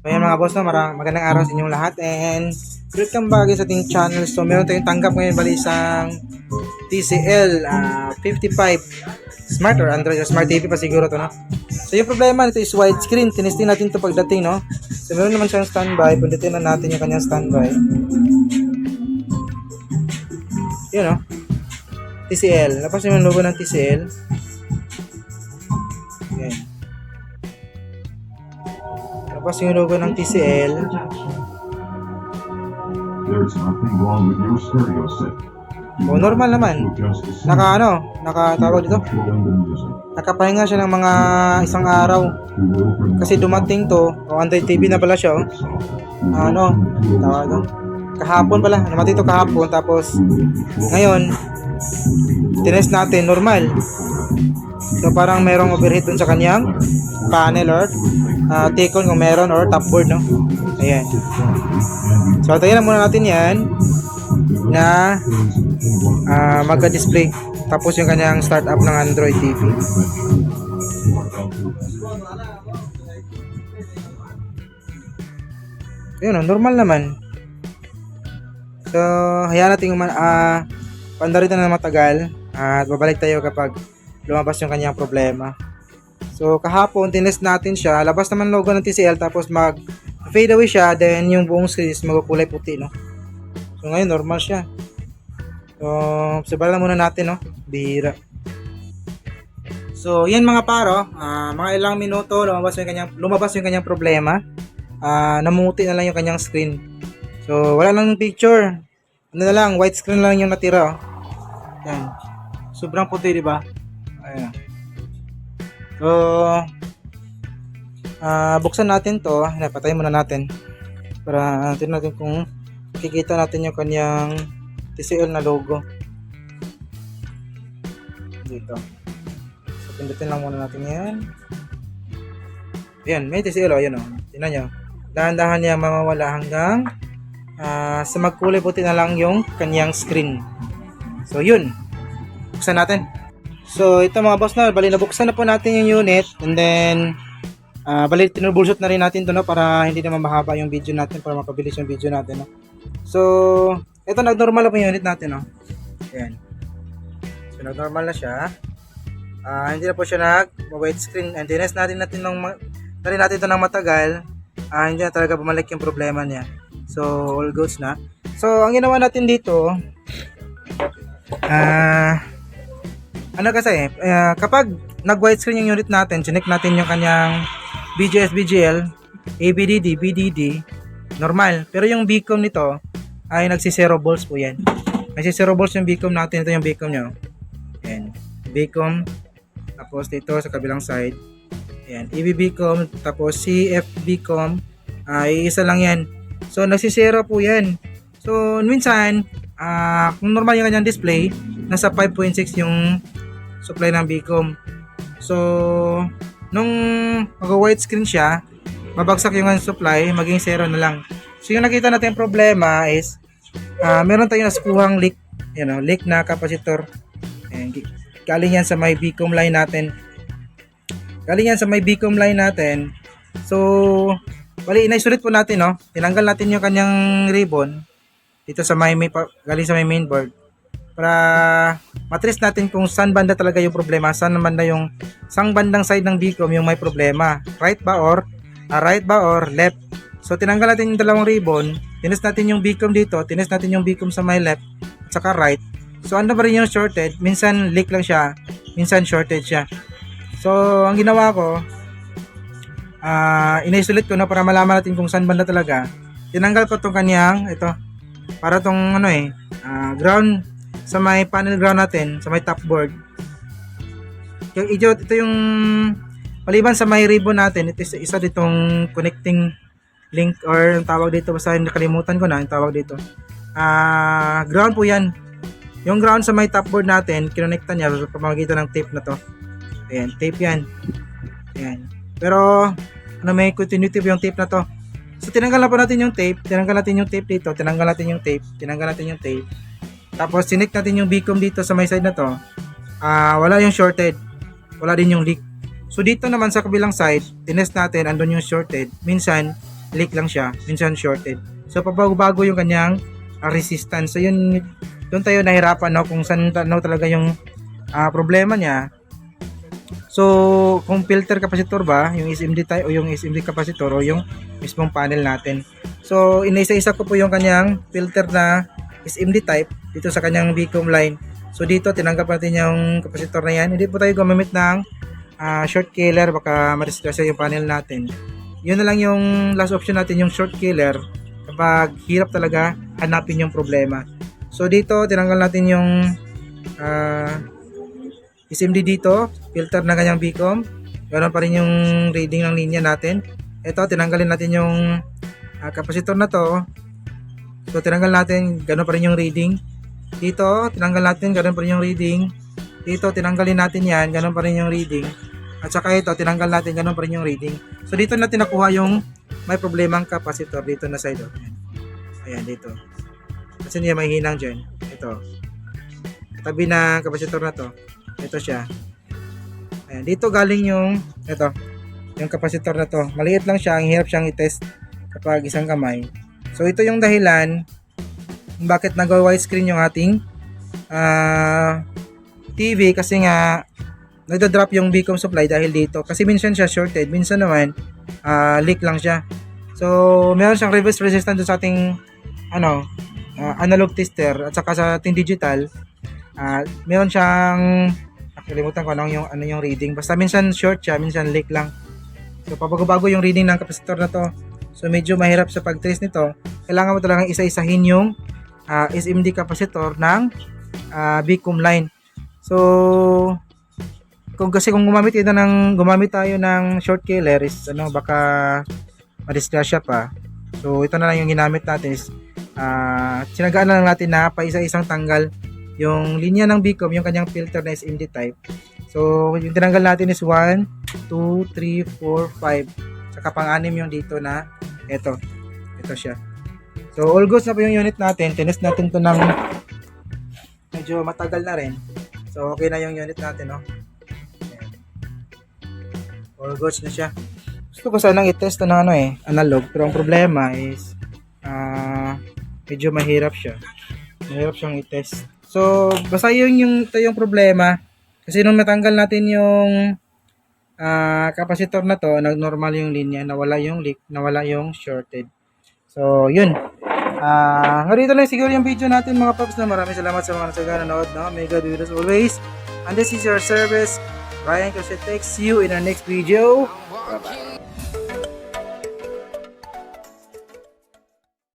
Ayan mga boss, no, magandang araw sa inyong lahat and welcome back sa ating channel. So meron tayong tanggap ngayon bali isang TCL 55 Smart or Android or Smart TV pa siguro to, no? So yung problema nito is widescreen. Tinesting natin to pagdating, no? So meron naman siyang standby. Pundutin na natin yung kanyang standby. Yun, no? TCL. Lapos yung logo ng TCL. Ayan. Tapos yung logo ng TCL. There's nothing wrong with your stereo set. O, normal naman. Nakatawag dito. Nakapahinga siya ng mga isang araw. Kasi dumating to, Android TV na pala siya, tawag doon. Kahapon pala, dumating to kahapon. Tapos, ngayon, tinest natin, normal. So, parang merong overheat dun sa kanyang panel or T-con kung meron or top board, no? Ayan. So, tayo na muna natin yan na magka-display. Tapos yung kanyang startup ng Android TV. Yun, normal naman. So, hayaan natin pandarito na matagal at babalik tayo kapag lumabas yung kanyang problema. So, kahapon, tinest natin siya. Labas naman logo ng TCL tapos mag-fade away siya. Then, yung buong screen is magkukulay puti, no? So, ngayon, normal siya. So, sabalan muna natin, no? Bihira. So, yan mga paro. Mga ilang minuto, lumabas yung kanyang problema. Namuti na lang yung kanyang screen. So, wala nang picture. Ano na lang, white screen lang yung natira, oh. Yan. Sobrang puti, di ba? Ayan. So, buksan natin to. Napatay muna natin para tingnan natin kung makikita natin yung kanyang TCL na logo dito. So, pindutin lang muna natin yan. Ayan, may TCL, ayan, tingnan nyo. Dahan-dahan niya mamawala hanggang sa magkulay puti na lang yung kanyang screen. So, yun. Buksan natin. So, ito mga boss, na bali nabuksan na po natin yung unit and then bali tinubulsot na rin natin to, no, para hindi naman mahaba yung video natin, para mapabilis yung video natin, no. So, ito nag-normal na po yung unit natin, no. Ayan. So, nag-normal na siya. Hindi na po siya nag-white screen and tinest natin ito ng matagal. Hindi na talaga bumalik yung problema niya. So, all goods na. So, ang ginawa natin dito kapag nag-white screen yung unit natin, chinek natin yung kanyang BGS, BGL, ABDD, BDD, normal. Pero yung beacon nito ay nagsi-0 volts po yan. Nagsi-0 volts yung beacon natin. Ito yung beacon nyo. Ayan. Beacon. Tapos dito sa kabilang side. Ayan. EB beacon. Tapos CF beacon. Isa lang yan. So, nagsi-0 po yan. So, minsan, kung normal yung kanyang display, nasa 5.6 yung supply ng Bcom. So, nung mag-white screen siya, mabagsak yung supply, maging 0 na lang. So, yung nakita natin problema is, meron tayong naskuhang leak, leak na capacitor. Ayan, galing yan sa may Bcom line natin. So, bali, inisulit po natin, no? Tinanggal natin yung kanyang ribbon dito sa galing sa may mainboard para matrace natin kung saan banda talaga yung problema, saan bandang side ng Bcom yung may problema, right ba or left. So tinanggal natin yung dalawang ribbon, tinest natin yung Bcom dito, tinest natin yung Bcom sa may left at saka right. So ano ba rin yung shorted, minsan leak lang siya, minsan shorted siya. So ang ginawa ko, ina-isolate ko na para malaman natin kung saan banda talaga. Tinanggal ko tong kanyang para tong ground sa may panel ground natin, sa may top board. Ito yung maliban sa may ribbon natin, ito isa ditong connecting link or ang tawag dito, basta nakalimutan ko na yung tawag dito. Ground po yan. Yung ground sa may top board natin, kinonektan niya sa pamamagitan ng tape na to. Ayan, tape yan. Ayan. Pero may continuity yung tape na to. So tinanggal na po natin yung tape, tinanggal natin yung tape dito, tinanggal natin yung tape. Tapos sinik natin yung Bcom dito sa may side na to. Wala yung shorted. Wala din yung leak. So dito naman sa kabilang side, tinest natin, andun yung shorted. Minsan, leak lang siya, minsan shorted. So pabago-bago yung kanyang resistance. So yun, doon tayo nahirapan, no, kung saan talaga yung problema niya. So kung filter capacitor ba, yung SMD type o yung SMD capacitor o yung mismong panel natin. So inaisa-isa ko po yung kanyang filter na SMD type dito sa kanyang Vcom line. So dito tinanggap natin yung capacitor na yan. Hindi po tayo gumamit ng short killer, baka ma-discuss yung panel natin. Yun na lang yung last option natin, yung short killer, kapag hirap talaga hanapin yung problema. So dito tinanggal natin yung SMD dito, filter na kanyang Vcom. Ganoon pa rin yung reading ng linya natin. Ito, tinanggalin natin yung capacitor na to. So tinanggal natin, ganoon pa rin yung reading. Dito, tinanggal natin, ganoon pa rin yung reading. Dito, tinanggalin natin yan, ganoon pa rin yung reading. At saka ito, tinanggal natin, ganoon pa rin yung reading. So dito natin nakuha yung may problemang capacitor dito na side. Ayan, dito. Kasi niya may hinang dyan. Ito. Tabi na capacitor na to. Ito siya. Ayan, dito galing yung yung capacitor na to. Maliit lang siya, ang hirap siyang i-test kapag isang kamay. So ito yung dahilan bakit nag-widescreen yung ating TV, kasi nga nagda-drop yung Vcom supply dahil dito. Kasi minsan siya shorted, minsan naman leak lang siya. So meron siyang reverse resistance sa ating analog tester at saka sa ating digital. Meron siyang nakalimutan ko ano yung reading. Basta minsan short siya, minsan leak lang. So pabago-bago yung reading ng capacitor na to. So medyo mahirap sa pag-trace nito. Kailangan mo talagang isa-isahin yung SMD capacitor ng Vcom line. So kung gumamit tayo ng short killer is baka ma-disgrasya pa. So ito na lang yung ginamit natin is sinagaan na lang natin na pa isa-isang tanggal yung linya ng Vcom, yung kanyang filter na SMD type. So yung tinanggal natin is 1, 2, 3, 4, 5. Saka pang-anim yung dito na ito siya. So all goods na po yung unit natin. Tinest natin to ng medyo matagal na rin. So okay na yung unit natin, no? Ayan. All goods na siya. Gusto ko sanang i-test na analog, pero ang problema is medyo mahirap siya. Mahirap siyang i-test. So basta ito yung problema. Kasi nung natanggal natin yung capacitor na to, nag-normal yung linya, nawala yung leak, nawala yung shorted. So yun. Ganito lang siguro yung video natin mga paps, na maraming salamat sa mga nanood, no? May God with us always. And this is your service, Ryan Cosette. See you in our next video. Bye bye.